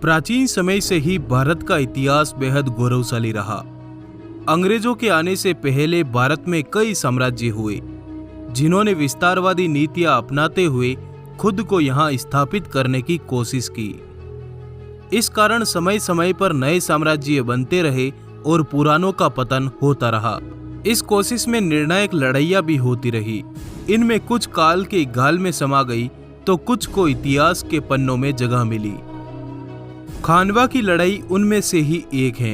प्राचीन समय से ही भारत का इतिहास बेहद गौरवशाली रहा। अंग्रेजों के आने से पहले भारत में कई साम्राज्य हुए, जिन्होंने विस्तारवादी नीतियां अपनाते हुए खुद को यहाँ स्थापित करने की कोशिश की। इस कारण समय समय पर नए साम्राज्य बनते रहे और पुरानों का पतन होता रहा। इस कोशिश में निर्णायक लड़ाइयाँ भी होती रही। इनमें कुछ काल के गाल में समा गई तो कुछ को इतिहास के पन्नों में जगह मिली। खानवा की लड़ाई उनमें से ही एक है।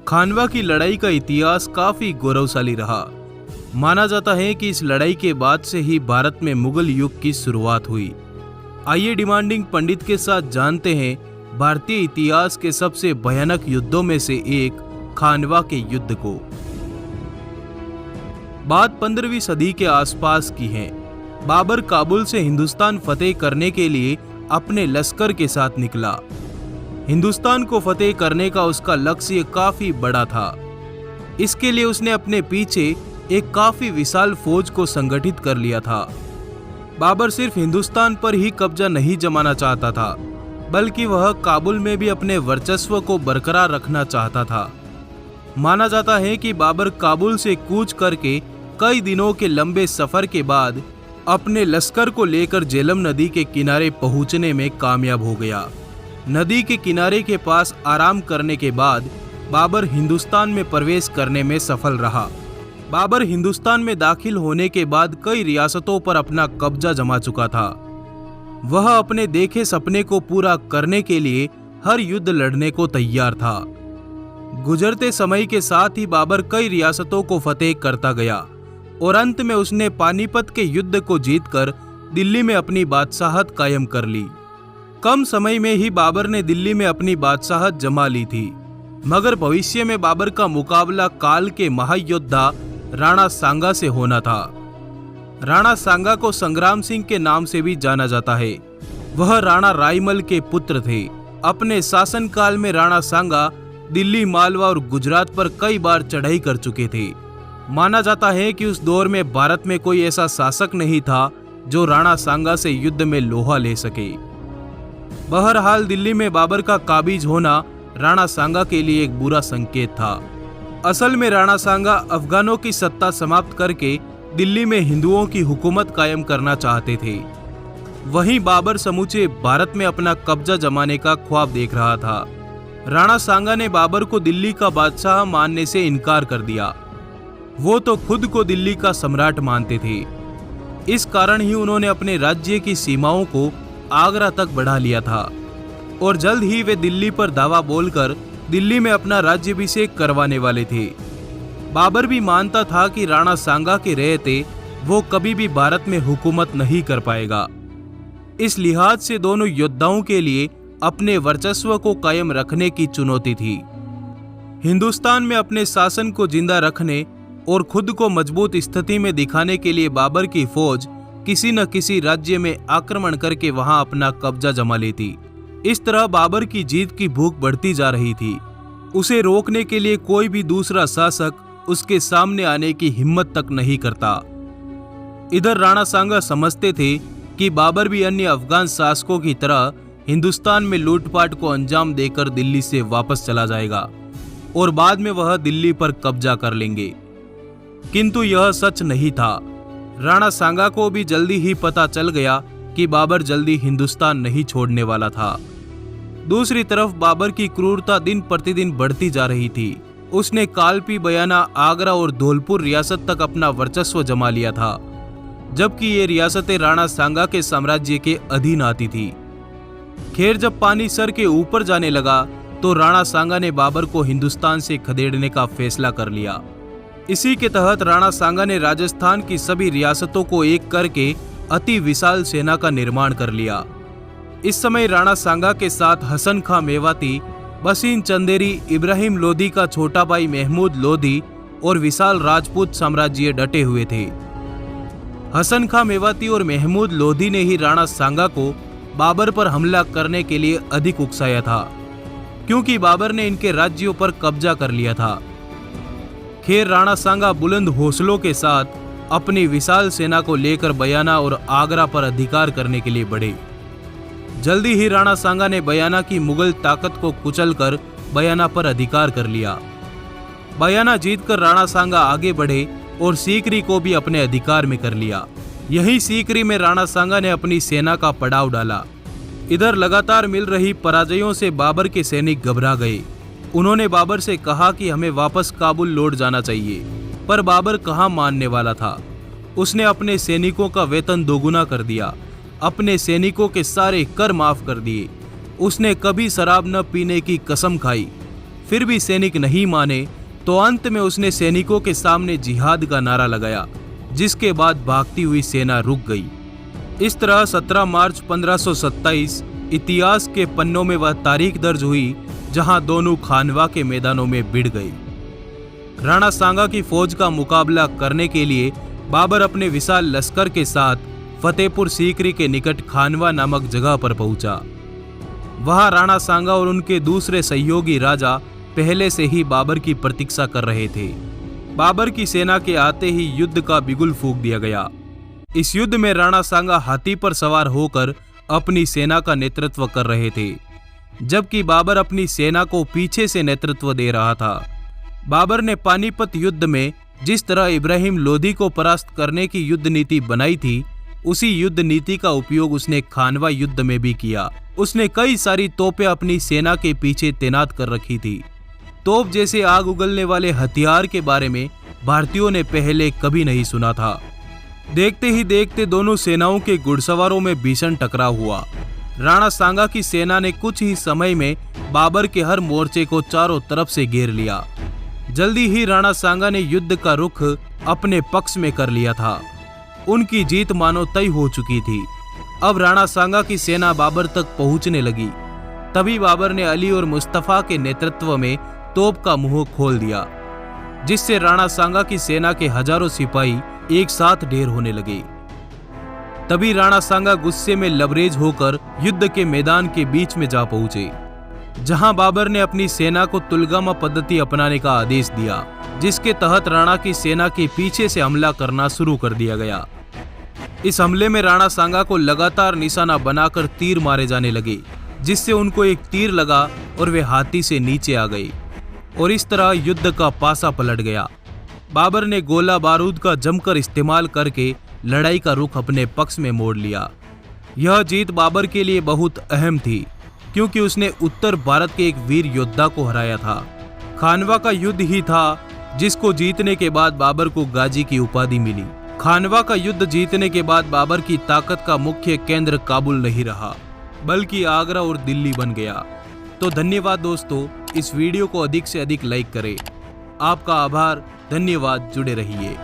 खानवा की लड़ाई का इतिहास काफी गौरवशाली रहा। माना जाता है कि इस लड़ाई के बाद से ही भारत में मुगल युग की शुरुआत हुई। आइए डिमांडिंग पंडित के साथ जानते हैं भारतीय इतिहास के सबसे भयानक युद्धों में से एक खानवा के युद्ध को। बात 15वीं सदी के आसपास की है। बाबर काबुल से हिंदुस्तान फतेह करने के लिए अपने लश्कर के साथ निकला। हिंदुस्तान को फतेह करने का उसका लक्ष्य काफी बड़ा था। इसके लिए उसने अपने पीछे एक काफी विशाल फौज को संगठित कर लिया था। बाबर सिर्फ हिंदुस्तान पर ही कब्जा नहीं जमाना चाहता था, बल्कि वह काबुल में भी अपने वर्चस्व को बरकरार रखना चाहता था। माना जाता है कि बाबर काबुल से कूच करके कई दिनों के लंबे सफर के बाद अपने लश्कर को लेकर झेलम नदी के किनारे पहुंचने में कामयाब हो गया। नदी के किनारे के पास आराम करने के बाद बाबर हिंदुस्तान में प्रवेश करने में सफल रहा। बाबर हिंदुस्तान में दाखिल होने के बाद कई रियासतों पर अपना कब्जा जमा चुका था। वह अपने देखे सपने को पूरा करने के लिए हर युद्ध लड़ने को तैयार था। गुजरते समय के साथ ही बाबर कई रियासतों को फतेह करता गया और अंत में उसने पानीपत के युद्ध को जीतकर दिल्ली में अपनी बादशाहत कायम कर ली। कम समय में ही बाबर ने दिल्ली में अपनी बादशाहत जमा ली थी, मगर भविष्य में बाबर का मुकाबला काल के महायोद्धा राणा सांगा से होना था। राणा सांगा को संग्राम सिंह के नाम से भी जाना जाता है। वह राणा रायमल के पुत्र थे। अपने शासनकाल में राणा सांगा दिल्ली, मालवा और गुजरात पर कई बार चढ़ाई कर चुके थे। माना जाता है कि उस दौर में भारत में कोई ऐसा शासक नहीं था जो राणा सांगा से युद्ध में लोहा ले सके। बहरहाल दिल्ली में बाबर का काबिज होना राणा सांगा के लिए एक बुरा संकेत था। असल में राणा सांगा अफगानों की सत्ता समाप्त करके दिल्ली में हिंदुओं की हुकूमत कायम करना चाहते थे। वहीं बाबर समूचे भारत में अपना कब्जा जमाने का ख्वाब देख रहा था। राणा सांगा ने बाबर को दिल्ली का बादशाह मानने से इनकार कर दिया। वो तो खुद को दिल्ली का सम्राट मानते थे। इस कारण ही उन्होंने अपने राज्य की सीमाओं को आगरा तक बढ़ा लिया था और जल्द ही वे दिल्ली पर दावा बोलकर दिल्ली में अपना राज्याभिषेक करवाने वाले थे। बाबर भी मानता था कि राणा सांगा के रहते वो कभी भी भारत में हुकूमत नहीं कर पाएगा। इस लिहाज से दोनों योद्धाओं के लिए अपने वर्चस्व को कायम रखने की चुनौती थी। हिंदुस्तान में अपने शासन को जिंदा रखने और खुद को मजबूत स्थिति में दिखाने के लिए बाबर की फौज किसी न किसी राज्य में आक्रमण करके वहां अपना कब्जा जमा लेती। इस तरह बाबर की जीत की भूख बढ़ती जा रही थी। उसे रोकने के लिए कोई भी दूसरा शासक उसके सामने आने की हिम्मत तक नहीं करता। इधर राणा सांगा समझते थे कि बाबर भी अन्य अफगान शासकों की तरह हिंदुस्तान में लूटपाट को अंजाम देकर दिल्ली से वापस चला जाएगा और बाद में वह दिल्ली पर कब्जा कर लेंगे। किंतु यह सच नहीं था। राणा सांगा को भी जल्दी ही पता चल गया कि बाबर जल्दी हिंदुस्तान नहीं छोड़ने वाला था। दूसरी तरफ बाबर की क्रूरता दिन प्रतिदिन बढ़ती जा रही थी। उसने कालपी, बयाना, आगरा और धौलपुर रियासत तक अपना वर्चस्व जमा लिया था, जबकि ये रियासतें राणा सांगा के साम्राज्य के अधीन आती थी। खैर, जब पानी सर के ऊपर जाने लगा तो राणा सांगा ने बाबर को हिंदुस्तान से खदेड़ने का फैसला कर लिया। इसी के तहत राणा सांगा ने राजस्थान की सभी रियासतों को एक करके अति विशाल सेना का निर्माण कर लिया। इस समय राणा सांगा के साथ हसन खां मेवाती, बसीन चंदेरी, इब्राहिम लोधी का छोटा भाई महमूद लोधी और विशाल राजपूत साम्राज्य डटे हुए थे। हसन खां मेवाती और महमूद लोधी ने ही राणा सांगा को बाबर पर हमला करने के लिए अधिक उकसाया था, क्योंकि बाबर ने इनके राज्यों पर कब्जा कर लिया था। खैर, राणा सांगा बुलंद हौसलों के साथ अपनी विशाल सेना को लेकर बयाना और आगरा पर अधिकार करने के लिए बढ़े। जल्दी ही राणा सांगा ने बयाना की मुगल ताकत को कुचलकर बयाना पर अधिकार कर लिया। बयाना जीतकर राणा सांगा आगे बढ़े और सीकरी को भी अपने अधिकार में कर लिया। यही सीकरी में राणा सांगा ने अपनी सेना का पड़ाव डाला। इधर लगातार मिल रही पराजयों से बाबर के सैनिक घबरा गए। उन्होंने बाबर से कहा कि हमें वापस काबुल लौट जाना चाहिए, पर बाबर कहाँ मानने वाला था। उसने अपने सैनिकों का वेतन दोगुना कर दिया, अपने सैनिकों के सारे कर माफ कर दिए। उसने कभी शराब न पीने की कसम खाई, फिर भी सैनिक नहीं माने तो अंत में उसने सैनिकों के सामने जिहाद का नारा लगाया, जिसके बाद भागती हुई सेना रुक गई। इस तरह 17 मार्च 1527 इतिहास के पन्नों में वह तारीख दर्ज हुई जहां दोनों खानवा के मैदानों में भिड़ गए। राणा सांगा की फौज का मुकाबला करने के लिए बाबर अपने विशाल लश्कर के साथ फतेहपुर सीकरी के निकट खानवा नामक जगह पर पहुंचा। वहां राणा सांगा और उनके दूसरे सहयोगी राजा पहले से ही बाबर की प्रतीक्षा कर रहे थे। बाबर की सेना के आते ही युद्ध का बिगुल फूंक दिया गया। इस युद्ध में राणा सांगा हाथी पर सवार होकर अपनी सेना का नेतृत्व कर रहे थे, जबकि बाबर अपनी सेना को पीछे से नेतृत्व दे रहा था। बाबर ने पानीपत युद्ध में जिस तरह इब्राहिम लोदी को परास्त करने की युद्ध नीति बनाई थी, उसी युद्ध नीति का उपयोग उसने खानवा युद्ध में भी किया। उसने कई सारी तोपें अपनी सेना के पीछे तैनात कर रखी थी। तोप जैसे आग उगलने वाले हथियार के बारे में भारतीयों ने पहले कभी नहीं सुना था। देखते ही देखते दोनों सेनाओं के घुड़सवारों में भीषण टकराव हुआ। राणा सांगा की सेना ने कुछ ही समय में बाबर के हर मोर्चे को चारों तरफ से घेर लिया। जल्दी ही राणा सांगा ने युद्ध का रुख अपने पक्ष में कर लिया था। उनकी जीत मानो तय हो चुकी थी। अब राणा सांगा की सेना बाबर तक पहुंचने लगी। तभी बाबर ने अली और मुस्तफा के नेतृत्व में तोप का मुंह खोल दिया, जिससे राणा सांगा की सेना के हजारों सिपाही एक साथ ढेर होने लगे। तभी राणा सांगा गुस्से में लबरेज होकर युद्ध के मैदान के बीच में जा पहुंचे, जहां बाबर ने अपनी सेना को तुलगामा पद्धति अपनाने का आदेश दिया, जिसके तहत राणा की सेना के पीछे से हमला करना शुरू कर दिया गया। इस हमले में राणा सांगा को लगातार निशाना बनाकर तीर मारे जाने लगे, जिससे उनको एक तीर लगा और वे हाथी से नीचे आ गए और इस तरह युद्ध का पासा पलट गया। बाबर ने गोला बारूद का जमकर इस्तेमाल करके लड़ाई का रुख अपने पक्ष में मोड़ लिया। यह जीत बाबर के लिए बहुत अहम थी, क्योंकि उसने उत्तर भारत के एक वीर योद्धा को हराया था। खानवा का युद्ध ही था जिसको जीतने के बाद बाबर को गाजी की उपाधि मिली। खानवा का युद्ध जीतने के बाद बाबर की ताकत का मुख्य केंद्र काबुल नहीं रहा, बल्कि आगरा और दिल्ली बन गया। तो धन्यवाद दोस्तों, इस वीडियो को अधिक से अधिक लाइक करें। आपका आभार, धन्यवाद, जुड़े रहिए।